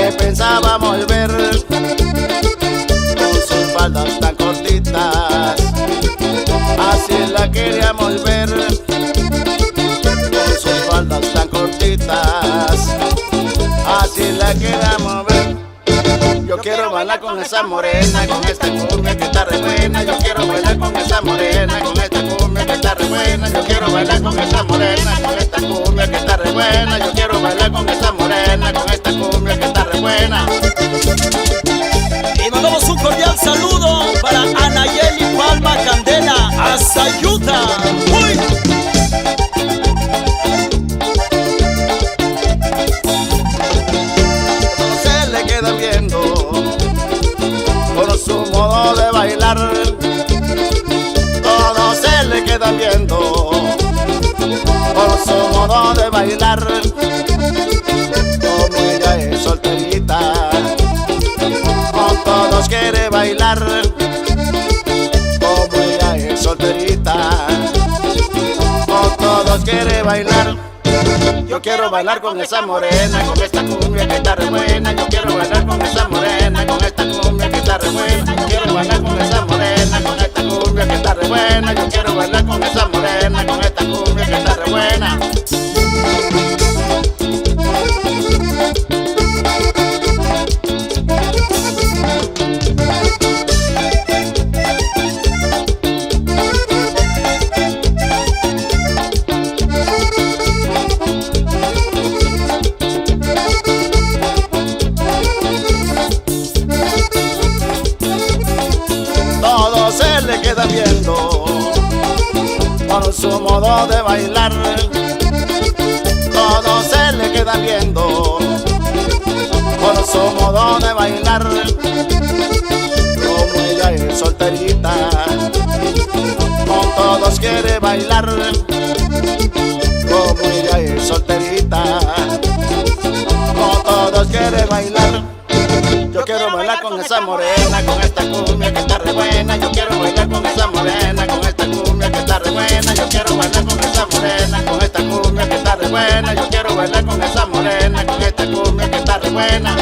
que pensábamos ver, con sus faldas tan cortitas, así la queríamos ver, con sus faldas tan cortitas, así la queríamos ver. Yo quiero bailar con esa morena, con esta cumbia que está re buena. Yo quiero bailar con esa morena, con esta cumbia que está re buena. Yo quiero bailar con esa morena, con esta cumbia que está re buena. Yo quiero bailar con esa morena, con esta cumbia que está re buena. Y mandamos un cordial saludo para Anayeli Palma Candela, hasta Utah. ¡Uy! Se le queda viendo por su modo de bailar. Todos se le quedan viendo por su modo de bailar. Como ella es solterita, con todos quiere bailar. Como ella es solterita, con todos quiere bailar. Yo quiero bailar con esa morena, con esta cumbia que está re buena. Yo quiero bailar con esa morena, con esta cumbia que está re buena. Yo quiero bailar con esa morena, con esta cumbia que está re buena. Yo quiero bailar con esa morena, con esta cumbia que está re buena. Todos se le quedan viendo por su modo de bailar. Todos se le quedan viendo por su modo de bailar. Como ella es solterita, con todos quiere bailar. Como ella es solterita, con todos quiere bailar. Yo quiero bailar con esa morena, con esta cumbia que está re buena. Yo quiero bailar con esa morena, con esta cumbia que está re buena. Yo quiero bailar con esa morena, con esta cumbia que está re buena. Yo quiero bailar con esa morena, con esta cumbia que está re buena.